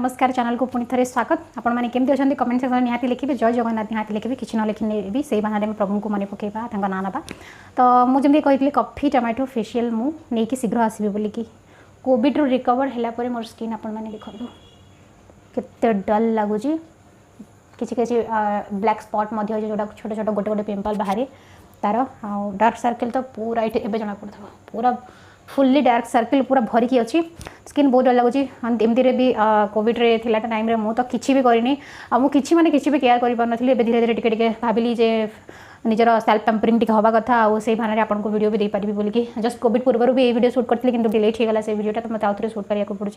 नमस्कार चैनल को पुणी थे स्वागत आपण मैंने केमती अच्छा कमेंट सेक्शन निहाती लिखे जय जगन्नाथ निहाती लिखे कि न लिखने भी से बाहर प्रभु को मन पकेबा ना ना तो मुझे कही कॉफी टमाटो फेशियल मुझे शीघ्र आसबि बोलिकी कोविड रू रिकवर है मोर स्किन आपण मैंने देखो केते डल लगुच किसी किसी ब्लैक स्पॉट जोटा छोटे छोटे गोटे गोटे पिंपल बाहर तार डार्क सर्कल तो पूरा ये जना पड़ता पूरा फुल्ली डार्क सर्कल पूरा भरिकी अच्छी स्किन बहुत डर लगुच एमती भी कोविड रे थिला टाइम रे मु तो किसी भी करनी मुझे माने किसी भी केयर कर पार धीरे धीरे टिके भाविली जे निजर सेल्फ पैम्परिंग टी हवा कथा और से भान आपको वीडियो भी देपारि बोलिकी जस्ट कोविड पूर्व भी ये वीडियो शूट करती कि डिलेट होगा से वीडियोटा तो मतलब आउे शूट करा पड़े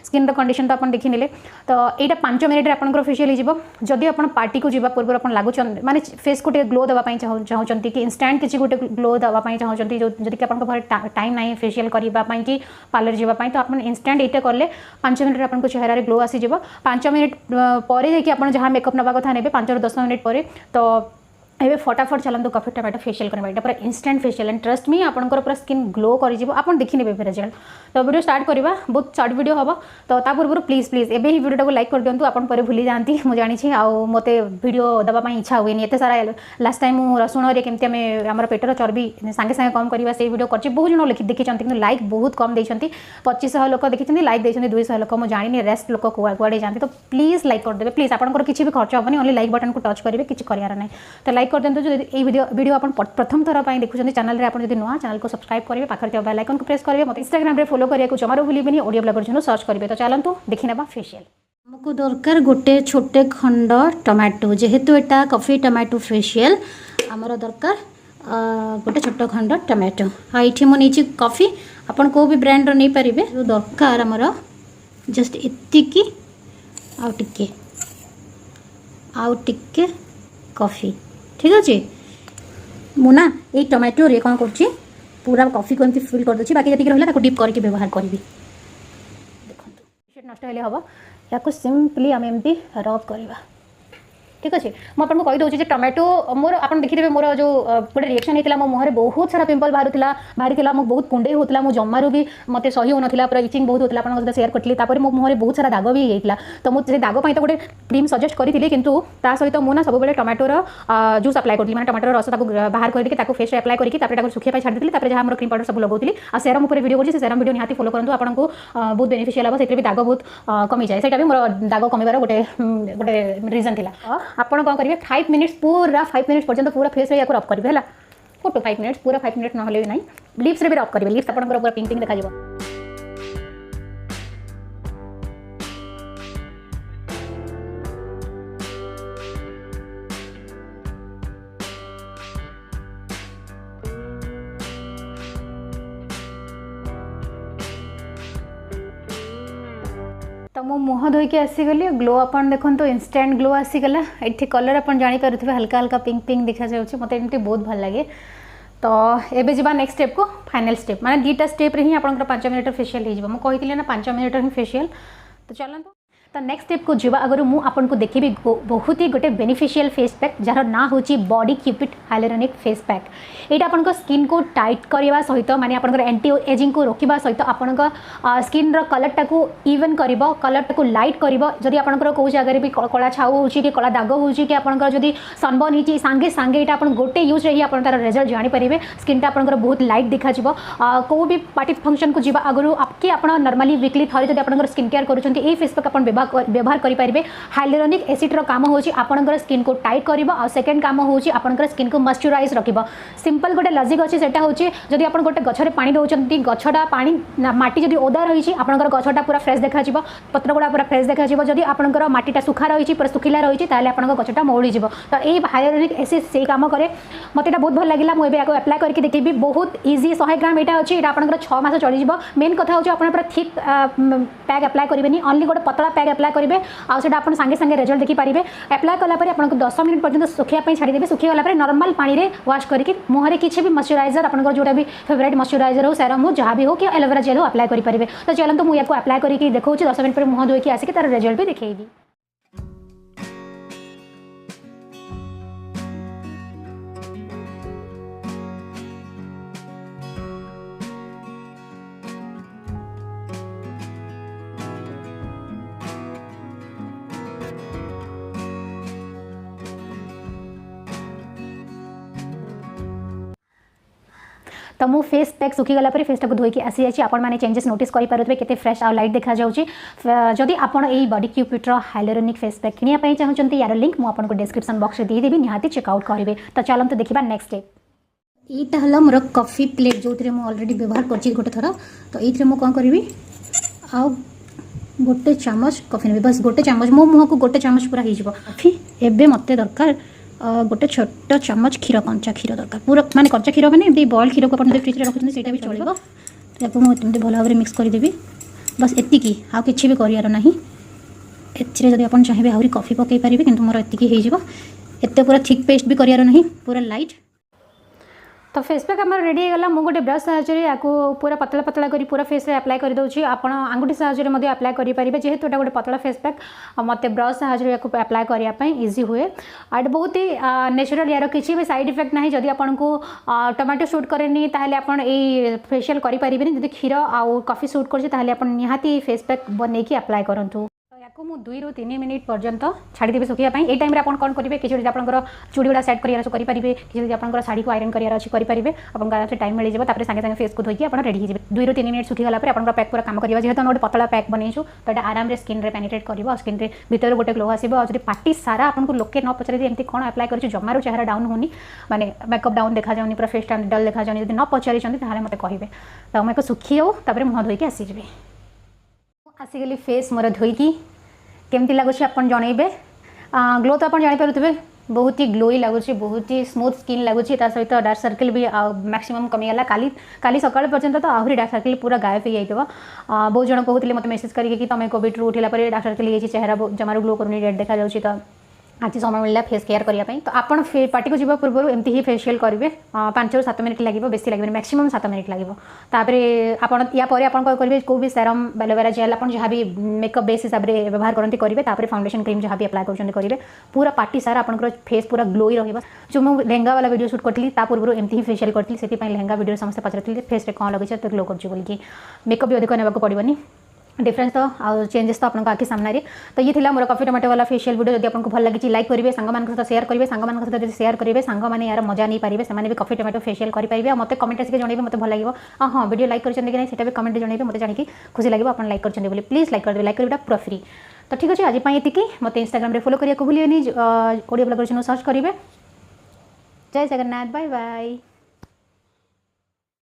स्किन कंडीशन तो आप देखने तो यहाँ 5 मिनट आप फेशियल हो जदि आप पार्टी को जावा पूर्व आप लगुच माने फेस को ग्लो देवाई चाहते कि इंस्टांट किसी गोटे ग्लो देवाई चाहते जदि आप टाइम ना फेशियल करने कि पार्लर जावाई तो आप इंस्टांट ये कले 5 मिनट आपको चेहरा ग्लो आसीज 5 मिनट पर आप जहाँ मेकअप नवा कथा ने 5 ରୁ 10 मिनट पर तो ये फटाफट चलते कॉफी टमाटो फेशियल करवा पूरा instant facial and trust me आपंकर पूरा स्किन ग्लो कर देखने रिजल्ट तो वीडियो स्टार्ट करवा बहुत शॉर्ट वीडियो हम तो पूर्व प्लीज प्लीज एवं ही वीडियो को लाइक कर दिंतु आप भूली जाती मुझे जानी मत वीडियो देवाई इच्छा हुए एत सारा लास्ट टाइम रसुण केमती आम पेटर चर्बी सागे सागे कम करवा से वीडियो कर बहुत जन देखी कि लाइक बहुत कम देखते 2500 लोक देखते लाइक देखते 200 लोक मुझे जानी रेस्ट लोक कुआड़े जाती तो प्लीज लाइक करदे प्लीज आपंकर किसी भी खर्च हेनी ओनली लाइक बटन को टच करेंगे किसी करार ना तो लाइक कर दिंतु जो वीडियो आप प्रथम थर पर देखुं चैनल आप नुआ चैनल को सब्सक्राइब करेंगे पाखे बेल आइकन को प्रेस करेंगे मतलब इंस्टाग्राम रे फॉलो करने को जमार भूलें ओडिया ब्लॉगर चैनल सर्च करेंगे तो चलतु देखने फेशियल हमको दरकार गोटे छोटे खंड टमाटो जेहेतु एटा कॉफी टमाटो फेशियल आमर दरकार गोटे छोट खंड टमाटो हाँ ये मुझे कॉफी आपन को भी ब्रांड नहीं पारे जो दरकार आमर जस्ट एतिकी आउ टिके कॉफी ठीक अच्छे मुना ये टमाटो रे कौन कर पूरा कॉफी को एमती फिल कर दूसरी बाकी जी रहा डिप करके व्यवहार करी देखो नष्ट हेल्ले हम या सिंपली आम एमती रब करवा ठीक अच्छे मुझे कहीदे टमाटो मोर आप देखिए मोर जो गोटे रिएक्शन होता मो मुहर बहुत सारा पिंपल बाहरी मुझे बहुत कुंडे होता मो जमारू भी मत सही होना पूरा इचिंग बहुत होता आप सेयार करी मो मुहर बहुत सारा दाग भी होता तो मुझे दाग तो गोटे क्रीम सजेस्ट करी किंतु ता सहित मुझे सब टमाटोर जूस अप्लाई करी मैंने टमाटोर रस बाहर करके फेस अप्लाई करके सुखिया छाड़ी देती जहाँ क्रीम पाउडर सब लगोली आ सेरम उपर वीडियो कर सेरम वीडियो निहाती फॉलो करूँ आपको बहुत बेनिफिशियल हम से भी दाग बहुत कमी जाए से भी मोर दाग कमिबार गोटे गोटे रिजन था आपड़ कौन करेंगे 5 मिनट्स पूरा 5 मिनट्स पर्यंत पूरा फेस या रब करेंगे है फोटो 5 मिनट्स पूरा 5 मिनट ना ना लिप्स रे भी रब करेंगे लिप्स आपंकर पूरा पिंक पिंक देखा तो मो मुह धोईकी आसीगली ग्लो अपन देखो तो इंस्टेंट ग्लो आसीगला ये कलर आप जापे हल्का हल्का पिंक पिंक देखा जाऊँगी मत एमती बहुत भल लगे तो एबे जा नेक्स्ट स्टेप को फाइनल स्टेप माने 2टा स्टेप रे ही आपन 5 मिनट फेशियल हो मुझे ना 5 मिनट ही फेशियल तो चलते तो नेक्स्ट स्टेप को जीवा अगर मुझे आपको देखी बहुत ही गोटे बेनिफिशियल फेस पैक जार ना हूँ body Cupid hyaluronic face pack ये आपन स्किन को टाइट करवा सहित माने आपन एंटी एजिंग को रोकवा सहित आपन स्किन कलर टाक इवन कर कलर टाक लाइट कर जदि आपंकर कौ जगह भी कला छाऊ हो कि कला दाग हो कि आपंकर जदि सनबर्न होती सांगे सांगे ये गोटे यूज रे ही आप तार रिजल्ट जानीपारे स्किन आपंकर बहुत लाइट देखा कौ भी पार्टी फंक्शन को जीवा आगु आपके आप नॉर्मली वीकली थरे जब आप स्किन केयर कर फेस पैक आप व्यवहार करेंगे हाइलोरोनिक एसिड काम हूँ आपंकर स्किन को टाइट कर और सेकेंड काम हूँ आपंकर स्किन को मॉइस्चराइज रखिबा सिंपल गोटे लॉजिक अच्छी सेटा हूँ जदि आप गोटे गछरे पानी दौरान गछटा पानी माटी जदि ओदा रही आपंकर गछटा पूरा फ्रेश देखा पत्र गुड़ा पूरा फ्रेश देखा जदि आपंकर माटीटा सुखा रही पूरा सुखिला रही आप गछटा मौड़ी तो ये हाइलोरोनिक एसिड से काम करे मत बहुत भल लगे मुझे अप्लाई करके देखी बहुत इजी 100 ग्राम यहाँ अच्छी आपंकर 6 मास चली मेन कथा हूँ आप पूरा थिक पैक अप्लाई करेंगे ओनली गोटे पतला पैक अप्लाई करेंगे आउटा आप सागे सागे रिजल्ट देखिपारे अप्लाई कलापर आपको 10 मिनट पर्यंत सुखापी छाड़ीदेवे सुखीगला नॉर्मल पानी में वाश करके मुहर किसी भी मॉइस्चराइजर आपंकर जोटा भी फेवरेट मॉइस्चराइजर हो सेरम हो जहाँ भी हो कि एलोवेरा जेल हो अप्लाई करेंगे तो चलते मुझे अप्लाई करके देखा 10 मिनट पर मुँह धोईकी आसिक तार रिजल्ट भी देखी तो मु फेस पैक सुखी गला पर फेसटा को धोईकी आसी जाइए आपण मैंने चेंजेस नोटिस करेंगे केते फ्रेश आ लाइट देखा जाउची जदि आपण एई बॉडी क्यूपिड रो हाइलोरोनिक फेस पैक किनिया पई चाहउचंती यार लिंक मु आपन को डिस्क्रिप्शन बॉक्स रे दे देबी निहाती चेकआउट करिवे तो चलम तो देखिबा नेक्स्ट स्टेप एटा हला मोर कॉफी प्लेट जो थरे मु ऑलरेडी व्यवहार करची गोटे थरा तो एथरे मु कोन करबी आ गोटे चामच कॉफी ने बस गोटे चामच मो मुह को गोटे चामच पूरा ही जीवो कॉफी एबे मते दरकार गोटे छोट चामच क्षीर कंचा क्षीर दरकार पूरा माने कंचा क्षीर माने एमती बॉयल क्षीर को अपन फ्रिज रे रखुछन सेटा भी चलिबो ताको मु एमती भलो भाबरे मिक्स कर देबी बस एति की आ किछि भी करियार नाही एथिरे जदि अपन चाहेबे आउरी कॉफी पकै परिबे किंतु मोर एति की हे जीवो एते पूरा थिक पेस्ट भी करियार नाही पूरा लाइट तो फेस पैक आम रेडी होगा मुझे गोटे ब्रश साहाଯ୍य आपको पूरा पतला पतला करी पूरा फेस अप्लाई कर दूसरी आप आंगुठी साहाଯ୍य अप्लाई करेंगे जेहेतु एटा गोटे पतला फेस पैक मत ब्रश साहाଯ୍य अप्लाई करने इजी हुए एंड बहुत ही नेचुरल यार किसी भी साइड इफेक्ट ना जदि आपको टमाटो सूट करेनि ताहले आपण ए फेशियल करें जब क्षीर आउ कॉफी सूट कर निहाती फेस पैक बनैकी अप्लाई करूँ को मु 2 ରୁ 3 मिनिट पर्यंत छाड़ी देबे सुखिया पई ए टाइम रे आपण कोन करिवे किछि आपनकर चूड़ी उडा सेट करियार करि परिबे किछि आपनकर साड़ी को आयरन करियार अछि करि परिबे आपन का टाइम मिल जेबो तापर संगे संगे फेस को धोइकी आपण रेडी हो जेबे 2 ରୁ 3 मिनिट सुखी गला पर आपनकर पैक पूरा काम करिवा जेहेतु गोटे पतला पैक बनैछु तो एटा आराम रे स्किन रे पेनिट्रेट करबो स्किन रे भीतर गोटे ग्लो आसीबो और जदि पार्टी सारा आपनको लोके न पचरे एमती कोन अप्लाई करछु जमारो चेहरा डाउन होनी माने मेकअप डाउन देखा जाउनी पूरा फेस डल देखा जाउनी जदि न पचरि छथि ताहाले मते कहिबे तो मैं को सुखी हो तापर मुह धोइकी आसी जेबे आसी गेली फेस मोर धोइकी केमती लगुच आप जनइबे ग्लो तो आप जानीपे बहुत ही ग्लोई लगुच बहुत ही स्मूथ स्किन लगुच सहित डार्क सर्कल भी मैक्सिमम कमीगला काली सकाल पर्यंत तो आहरी डार्क सर्कल पूरा गायब हो जाइए बहुत जन कहते मतलब मेसेज करके तुम कोविड उठला डार्क सर्कल हो चेहरा जमार ग्लो कर रेड देखा जाऊँगी तो आज समय मिलला फेस केयर करने तो आप पार्टी को जीवा पूर्व एमती ही फेशियल करेंगे 5 ରୁ 7 मिनट लगे बेसी लगे मैक्सिमम 7 मिनट लगे तापर आप करेंगे को भी सेरम एलोवेरा जेल आप जहाँ भी मेकअप बेस हिसाब से व्यवहार करते करेंगे तापर फाउंडेशन क्रीम जहाँ भी अप्लाई करेंगे पूरा पार्टी सारा आपंकर फेस पूरा ग्लोई रहा जो मुझे लहंगा वाला वीडियो शूट करी पूर्व एमती ही फेशियल करी से लहंगा वीडियो समस्त पचार फेस कौन लगे तो ग्लो कर मेकअप भी अधिक ना पड़ोनी डिफरेंस तो आ चेंजेस तो आपको आखि सामने तो ये थिला मोर कॉफी टमाटो वाला फेशियल वीडियो जब आपको भल लगी लाइक करेंगे सांग सहित शेयर करेंगे सांग सहित जब शेयर करेंगे सांग मैंने यार मजा नहीं पारे से भी कॉफी टमाटो फेशियल करेंगे मत कमेंट आसिक जनइबे मत भल लगे हाँ वीडियो लाइक कर कि नहीं भी कमेंट जनइबे मत जानिक खुशी लगे आप लाइक कर प्लीज लाइक कर लाइक करवा पूरा फ्री तो ठीक अच्छे आज ये मत इंस्टाग्राम रे फॉलो करने को भूलिए ओडिया ब्लॉगर सर्च करेंगे जय जगन्नाथ बाय बाय।